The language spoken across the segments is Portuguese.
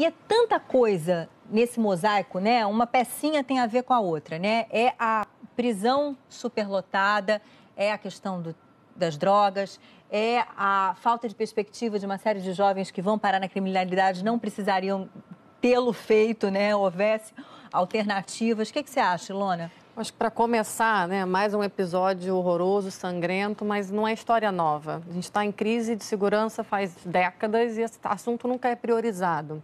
E é tanta coisa nesse mosaico, né? Uma pecinha tem a ver com a outra, né? É a prisão superlotada, é a questão das drogas, é a falta de perspectiva de uma série de jovens que vão parar na criminalidade, não precisariam tê-lo feito, né? Houvesse alternativas. O que você acha, Ilona? Acho que para começar, né, mais um episódio horroroso, sangrento, mas não é história nova. A gente está em crise de segurança faz décadas e esse assunto nunca é priorizado.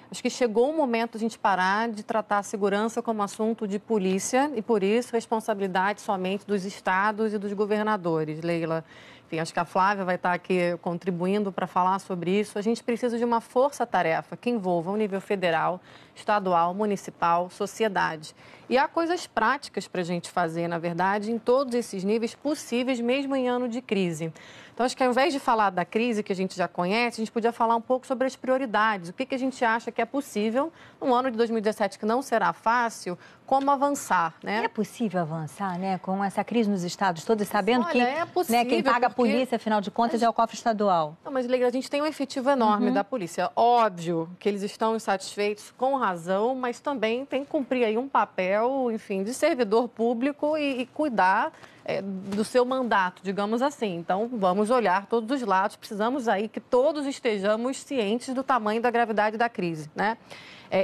Acho que chegou o momento de a gente parar de tratar a segurança como assunto de polícia e, por isso, responsabilidade somente dos estados e dos governadores, Leila. Enfim, acho que a Flávia vai estar aqui contribuindo para falar sobre isso. A gente precisa de uma força-tarefa que envolva o nível federal, estadual, municipal, sociedade. E há coisas práticas para a gente fazer, na verdade, em todos esses níveis possíveis, mesmo em ano de crise. Então, acho que ao invés de falar da crise que a gente já conhece, a gente podia falar um pouco sobre as prioridades. O que a gente acha que é possível, num ano de 2017 que não será fácil, como avançar, né? E é possível avançar, né, com essa crise nos estados todos, sabendo que é possível, né, quem paga a polícia, afinal de contas, é o cofre estadual. Não, mas, Leila, a gente tem um efetivo enorme da polícia. Óbvio que eles estão insatisfeitos, com razão, mas também tem que cumprir aí um papel, enfim, de servidor público e cuidar do seu mandato, digamos assim. Então, vamos olhar todos os lados. Precisamos aí que todos estejamos cientes do tamanho da gravidade da crise, né?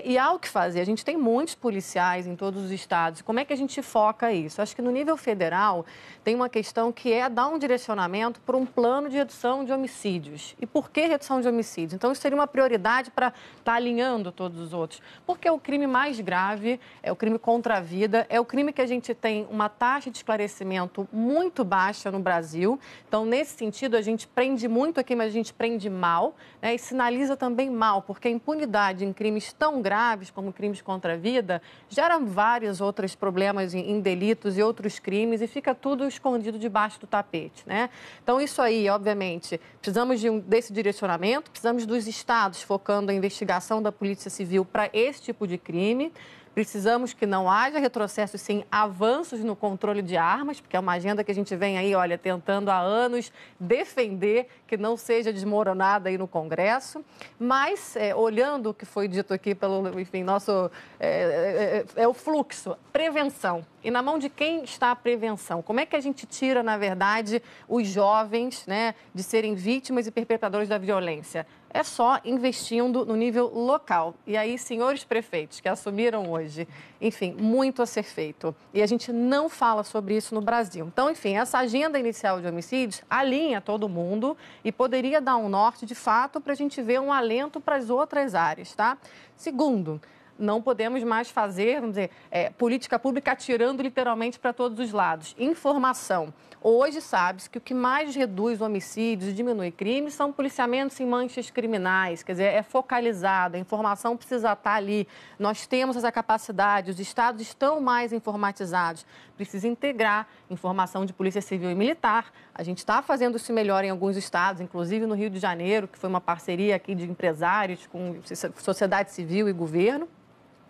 E há o que fazer. A gente tem muitos policiais em todos os estados. Como é que a gente foca isso? Acho que no nível federal tem uma questão que é dar um direcionamento para um plano de redução de homicídios. E por que redução de homicídios? Então, isso seria uma prioridade para estar alinhando todos os outros. Porque é o crime mais grave, é o crime contra a vida, é o crime que a gente tem uma taxa de esclarecimento muito baixa no Brasil. Então, nesse sentido, a gente prende muito aqui, mas a gente prende mal, né? E sinaliza também mal, porque a impunidade em crimes tão graves como crimes contra a vida gera vários outros problemas em delitos e outros crimes e fica tudo escondido debaixo do tapete, né? Então, isso aí, obviamente, precisamos desse direcionamento, precisamos dos estados focando a investigação da Polícia Civil para esse tipo de crime. Precisamos que não haja retrocessos, sim, avanços no controle de armas, porque é uma agenda que a gente vem aí, olha, tentando há anos defender que não seja desmoronada aí no Congresso. Mas, olhando o que foi dito aqui pelo, enfim, nosso... é o fluxo, prevenção. E na mão de quem está a prevenção? Como é que a gente tira, na verdade, os jovens, né, de serem vítimas e perpetradores da violência? É só investindo no nível local. E aí, senhores prefeitos que assumiram hoje, enfim, muito a ser feito. E a gente não fala sobre isso no Brasil. Então, enfim, essa agenda inicial de homicídios alinha todo mundo e poderia dar um norte, de fato, para a gente ver um alento para as outras áreas, tá? Segundo, não podemos mais fazer, vamos dizer, política pública atirando literalmente para todos os lados. Informação. Hoje sabe-se que o que mais reduz homicídios e diminui crimes são policiamentos em manchas criminais, quer dizer, é focalizado, a informação precisa estar ali. Nós temos essa capacidade, os estados estão mais informatizados, precisa integrar informação de polícia civil e militar. A gente está fazendo isso melhor em alguns estados, inclusive no Rio de Janeiro, que foi uma parceria aqui de empresários com sociedade civil e governo.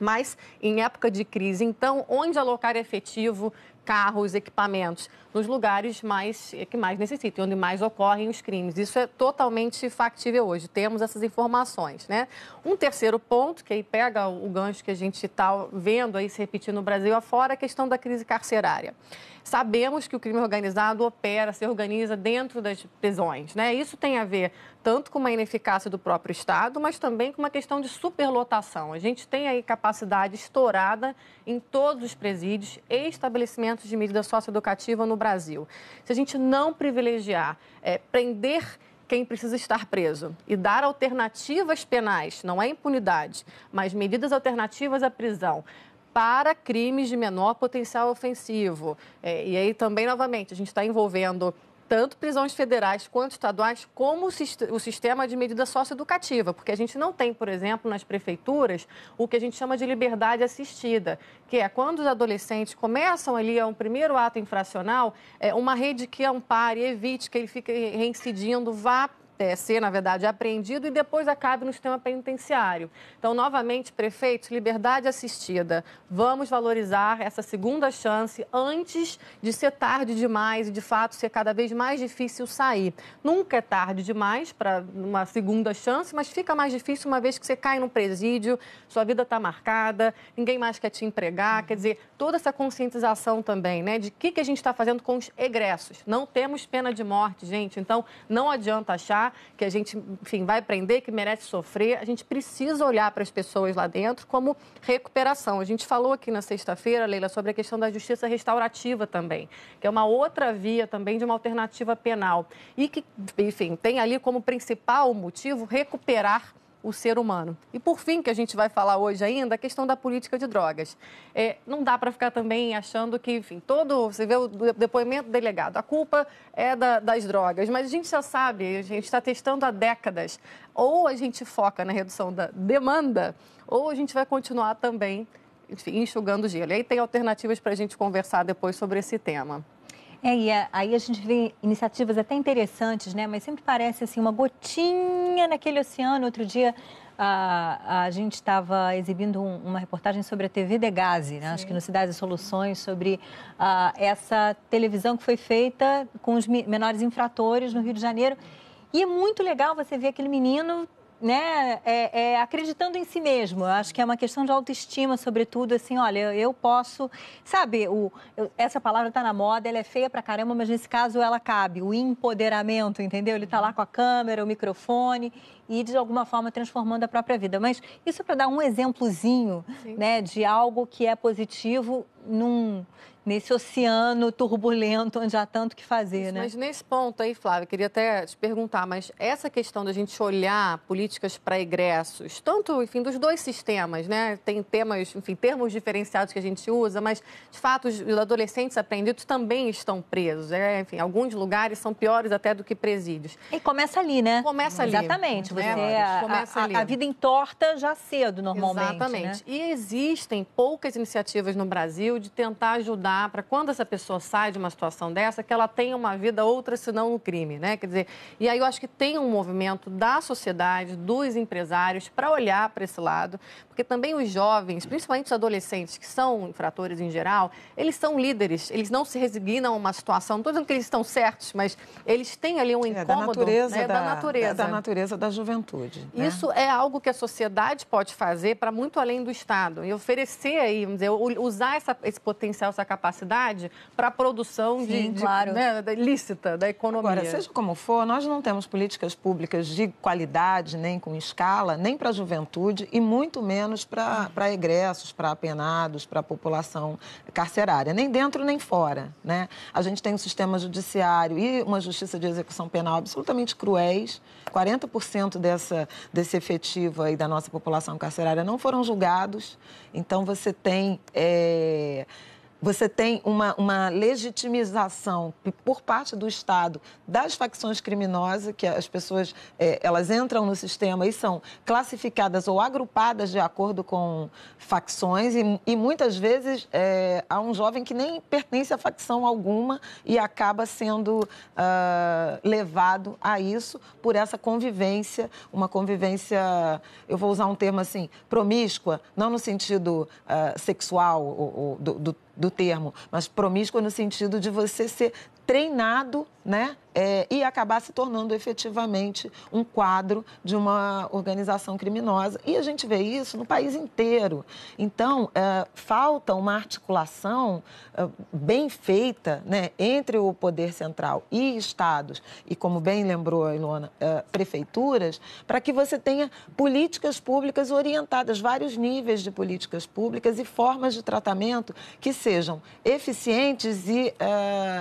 Mas em época de crise, então, onde alocar efetivo, carros, equipamentos? Nos lugares que mais necessitam, onde mais ocorrem os crimes. Isso é totalmente factível hoje, temos essas informações, né? Um terceiro ponto, que aí pega o gancho que a gente está vendo aí se repetir no Brasil afora, é a questão da crise carcerária. Sabemos que o crime organizado se organiza dentro das prisões, né? Isso tem a ver tanto com uma ineficácia do próprio Estado, mas também com uma questão de superlotação. A gente tem aí capacidade estourada em todos os presídios e estabelecimentos de medida socioeducativa no Brasil. Se a gente não privilegiar, prender quem precisa estar preso e dar alternativas penais, não é impunidade, mas medidas alternativas à prisão, para crimes de menor potencial ofensivo. E aí também, novamente, a gente está envolvendo tanto prisões federais quanto estaduais, como o sistema de medida socioeducativa, porque a gente não tem, por exemplo, nas prefeituras, o que a gente chama de liberdade assistida, que é quando os adolescentes começam ali a um primeiro ato infracional, uma rede que ampare, evite que ele fique reincidindo, vá ser, na verdade, apreendido e depois acabe no sistema penitenciário. Então, novamente, prefeitos, liberdade assistida. Vamos valorizar essa segunda chance antes de ser tarde demais e, de fato, ser cada vez mais difícil sair. Nunca é tarde demais para uma segunda chance, mas fica mais difícil uma vez que você cai no presídio, sua vida está marcada, ninguém mais quer te empregar. Quer dizer, toda essa conscientização também, né, de que a gente está fazendo com os egressos. Não temos pena de morte, gente, então não adianta achar que a gente, enfim, vai prender, que merece sofrer. A gente precisa olhar para as pessoas lá dentro como recuperação. A gente falou aqui na sexta-feira, Leila, sobre a questão da justiça restaurativa também, que é uma outra via também de uma alternativa penal e que, enfim, tem ali como principal motivo recuperar o ser humano. E, por fim, que a gente vai falar hoje ainda, a questão da política de drogas. Não dá para ficar também achando que, enfim, você vê o depoimento do delegado, a culpa é das drogas, mas a gente já sabe, a gente está testando há décadas, ou a gente foca na redução da demanda, ou a gente vai continuar também, enfim, enxugando gelo. E aí tem alternativas para a gente conversar depois sobre esse tema. E aí a gente vê iniciativas até interessantes, né? Mas sempre parece assim uma gotinha naquele oceano. Outro dia a gente estava exibindo uma reportagem sobre a TV Degase, né? Acho que no Cidades e Soluções, sobre essa televisão que foi feita com os menores infratores no Rio de Janeiro. E é muito legal você ver aquele menino, né, acreditando em si mesmo. Eu acho que é uma questão de autoestima, sobretudo, assim, olha, eu posso, sabe, essa palavra está na moda, ela é feia pra caramba, mas nesse caso ela cabe, o empoderamento, entendeu? Ele está lá com a câmera, o microfone e, de alguma forma, transformando a própria vida. Mas isso é para dar um exemplozinho, né, de algo que é positivo nesse oceano turbulento onde há tanto que fazer, isso, né? Mas nesse ponto aí, Flávia, queria até te perguntar, mas essa questão da gente olhar políticas para egressos, tanto, enfim, dos dois sistemas, né? Tem temas, enfim, termos diferenciados que a gente usa, mas, de fato, os adolescentes apreendidos também estão presos. Enfim, alguns lugares são piores até do que presídios. E começa ali, né? Começa ali. Exatamente. Começa ali. A vida entorta já cedo, normalmente. Exatamente. Né? E existem poucas iniciativas no Brasil de tentar ajudar para quando essa pessoa sai de uma situação dessa, que ela tenha uma vida outra senão o crime, né? Quer dizer, e aí eu acho que tem um movimento da sociedade, dos empresários, para olhar para esse lado, porque também os jovens, principalmente os adolescentes, que são infratores em geral, eles são líderes, eles não se resignam a uma situação, não estou dizendo que eles estão certos, mas eles têm ali um incômodo da natureza da juventude. Né? Isso é algo que a sociedade pode fazer para muito além do Estado e oferecer aí, vamos dizer, usar esse potencial, essa capacidade para a produção lícita da economia. Agora, seja como for, nós não temos políticas públicas de qualidade, nem com escala, nem para a juventude e muito menos para egressos, para apenados, para a população carcerária, nem dentro nem fora. Né? A gente tem um sistema judiciário e uma justiça de execução penal absolutamente cruéis. 40% desse efetivo aí da nossa população carcerária não foram julgados. Então, você tem uma legitimização por parte do Estado das facções criminosas, que as pessoas elas entram no sistema e são classificadas ou agrupadas de acordo com facções e muitas vezes há um jovem que nem pertence a facção alguma e acaba sendo levado a isso por essa convivência, uma convivência, eu vou usar um termo assim, promíscua, não no sentido sexual ou do termo, mas promíscua no sentido de você ser treinado, né, e acabar se tornando efetivamente um quadro de uma organização criminosa. E a gente vê isso no país inteiro. Então, falta uma articulação bem feita, né, entre o poder central e estados, e como bem lembrou a Ilona, prefeituras, para que você tenha políticas públicas orientadas, vários níveis de políticas públicas e formas de tratamento que sejam eficientes e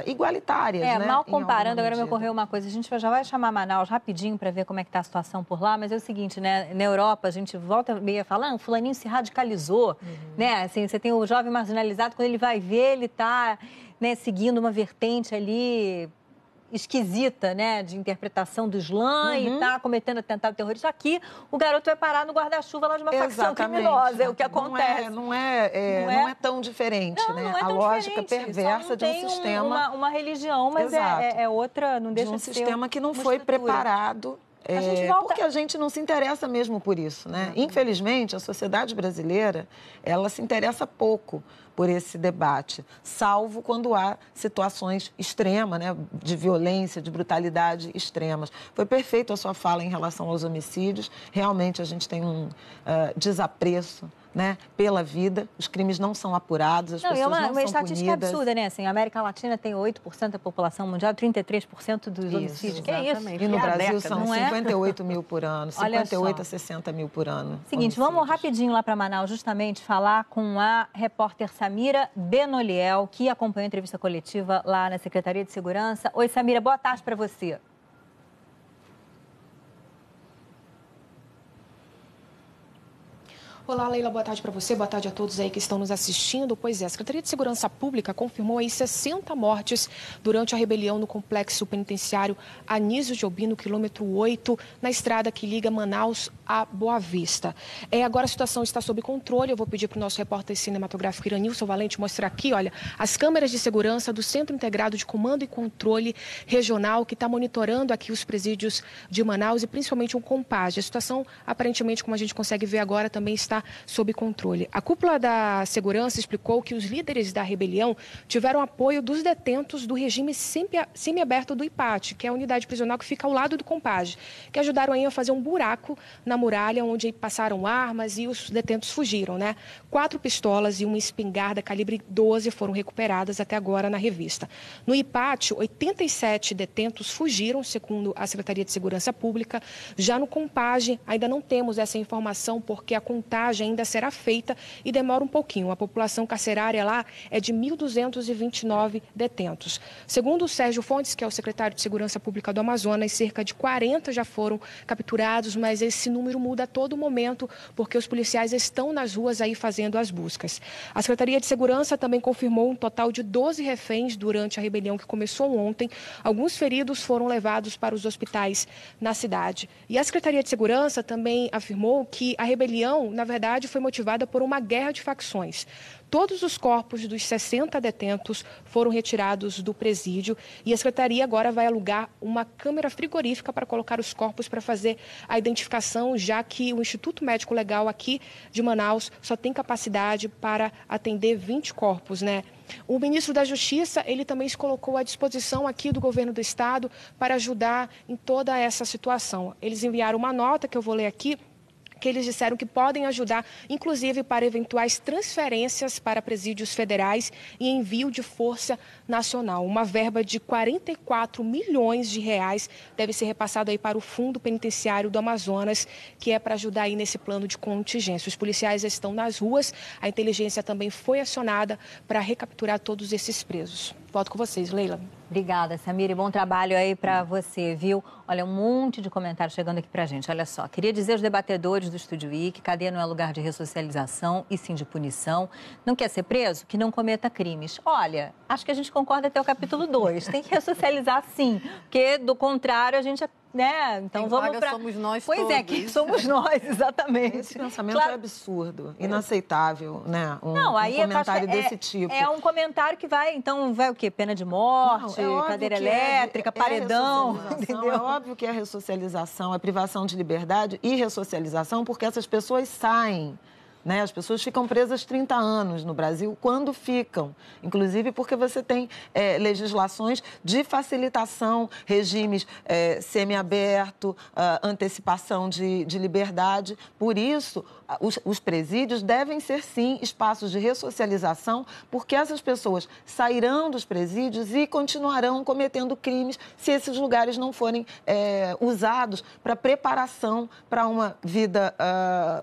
igualitárias. Né, mal comparando, agora me ocorreu uma coisa, a gente já vai chamar Manaus rapidinho para ver como é que está a situação por lá, mas é o seguinte, né, na Europa a gente volta meio a falar, fulaninho se radicalizou, né, assim, você tem o jovem marginalizado, quando ele vai ver, ele está, né, seguindo uma vertente ali esquisita, né, de interpretação do Islã e tá cometendo atentado terrorista. Aqui, o garoto vai parar no guarda-chuva lá de uma facção criminosa, é o que acontece. Não é tão diferente, né? Não é tão a lógica diferente. perversa de um sistema... uma religião, mas é outra, não deixa de um de ser sistema que não uma foi estrutura. preparado A gente volta... Porque a gente não se interessa mesmo por isso, né? Infelizmente, a sociedade brasileira, ela se interessa pouco por esse debate, salvo quando há situações extremas, né? De violência, de brutalidade extremas. Foi perfeito a sua fala em relação aos homicídios. Realmente, a gente tem um desapreço, né, pela vida, os crimes não são apurados, as pessoas não são punidas. É uma estatística absurda, né? Assim, a América Latina tem 8% da população mundial, 33% dos homicídios. Que é isso? E no Brasil são 58 mil por ano, 58 a 60 mil por ano. Seguinte, vamos rapidinho lá para Manaus, justamente falar com a repórter Samira Benoliel, que acompanhou a entrevista coletiva lá na Secretaria de Segurança. Oi, Samira, boa tarde para você. Olá, Leila, boa tarde para você, boa tarde a todos aí que estão nos assistindo. Pois é, a Secretaria de Segurança Pública confirmou aí 60 mortes durante a rebelião no complexo penitenciário Anísio Jobim, no quilômetro 8, na estrada que liga Manaus a Boa Vista. Agora a situação está sob controle, eu vou pedir para o nosso repórter cinematográfico Iranilson Valente mostrar aqui, olha, as câmeras de segurança do Centro Integrado de Comando e Controle Regional, que está monitorando aqui os presídios de Manaus e principalmente um Compage. A situação, aparentemente, como a gente consegue ver agora, também está sob controle. A cúpula da segurança explicou que os líderes da rebelião tiveram apoio dos detentos do regime semiaberto do IPAT, que é a unidade prisional que fica ao lado do Compage, que ajudaram aí a fazer um buraco na muralha onde passaram armas e os detentos fugiram, né? 4 pistolas e uma espingarda calibre 12 foram recuperadas até agora na revista. No IPAT, 87 detentos fugiram, segundo a Secretaria de Segurança Pública. Já no Compage, ainda não temos essa informação porque a contagem ainda será feita e demora um pouquinho. A população carcerária lá é de 1.229 detentos. Segundo o Sérgio Fontes, que é o secretário de Segurança Pública do Amazonas, cerca de 40 já foram capturados, mas esse número muda a todo momento porque os policiais estão nas ruas aí fazendo as buscas. A Secretaria de Segurança também confirmou um total de 12 reféns durante a rebelião que começou ontem. Alguns feridos foram levados para os hospitais na cidade. E a Secretaria de Segurança também afirmou que a rebelião, na verdade, foi motivada por uma guerra de facções. Todos os corpos dos 60 detentos foram retirados do presídio e a Secretaria agora vai alugar uma câmera frigorífica para colocar os corpos para fazer a identificação, já que o Instituto Médico Legal aqui de Manaus só tem capacidade para atender 20 corpos, né? O ministro da Justiça, ele também se colocou à disposição aqui do governo do estado para ajudar em toda essa situação. Eles enviaram uma nota que eu vou ler aqui, que eles disseram que podem ajudar, inclusive para eventuais transferências para presídios federais e envio de força nacional. Uma verba de 44 milhões de reais deve ser repassada aí para o Fundo Penitenciário do Amazonas, que é para ajudar aí nesse plano de contingência. Os policiais estão nas ruas, a inteligência também foi acionada para recapturar todos esses presos. Volto com vocês, Leila. Obrigada, Samira, e bom trabalho aí para você, viu? Olha, um monte de comentários chegando aqui pra gente. Olha só, queria dizer aos debatedores do Estúdio I que cadeia não é lugar de ressocialização e sim de punição. Não quer ser preso? Que não cometa crimes. Olha, acho que a gente concorda até o capítulo 2. Tem que ressocializar sim, porque do contrário a gente é... Né? Então quem vamos paga para. Somos nós pois todos. é, que somos nós, exatamente. Esse pensamento é absurdo, inaceitável, né? Um aí comentário desse tipo. É um comentário que vai, então, vai o quê? Pena de morte, cadeira elétrica, paredão, entendeu? É óbvio que é ressocialização, é privação de liberdade e ressocialização, porque essas pessoas saem. Né? As pessoas ficam presas 30 anos no Brasil, quando ficam. Inclusive porque você tem legislações de facilitação, regimes semiaberto, antecipação de liberdade. Por isso, os presídios devem ser, sim, espaços de ressocialização, porque essas pessoas sairão dos presídios e continuarão cometendo crimes se esses lugares não forem usados para preparação para uma vida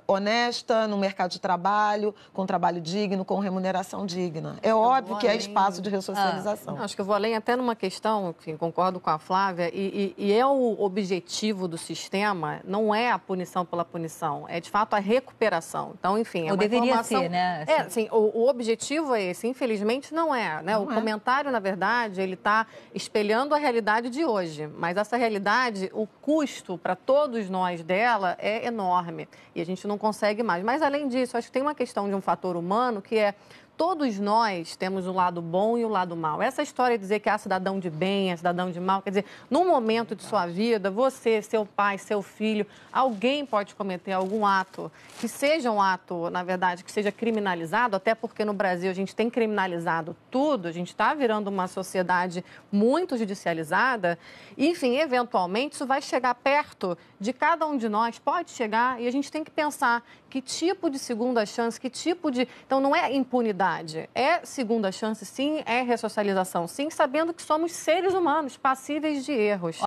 honesta no mercado de trabalho, com trabalho digno, com remuneração digna. É óbvio que é espaço de ressocialização. Acho que eu vou além até numa questão, que concordo com a Flávia, e é o objetivo do sistema, não é a punição pela punição, é de fato a recuperação. Então, enfim, é uma deveria informação... ser, né? Assim, o objetivo é esse, infelizmente não é, né? O comentário, na verdade, ele está espelhando a realidade de hoje, mas essa realidade, o custo para todos nós dela é enorme e a gente não consegue mais. Mas, além disso, acho que tem uma questão de um fator humano que é Todos nós temos o lado bom e o lado mal. Essa história de dizer que há cidadão de bem, há cidadão de mal, quer dizer, num momento de sua vida, você, seu pai, seu filho, alguém pode cometer algum ato que seja um ato, na verdade, que seja criminalizado, até porque no Brasil a gente tem criminalizado tudo, a gente está virando uma sociedade muito judicializada. Enfim, eventualmente isso vai chegar perto de cada um de nós, pode chegar, e a gente tem que pensar que tipo de segunda chance, que tipo de... Então, não é impunidade, é segunda chance, sim, é ressocialização, sim, sabendo que somos seres humanos, passíveis de erros.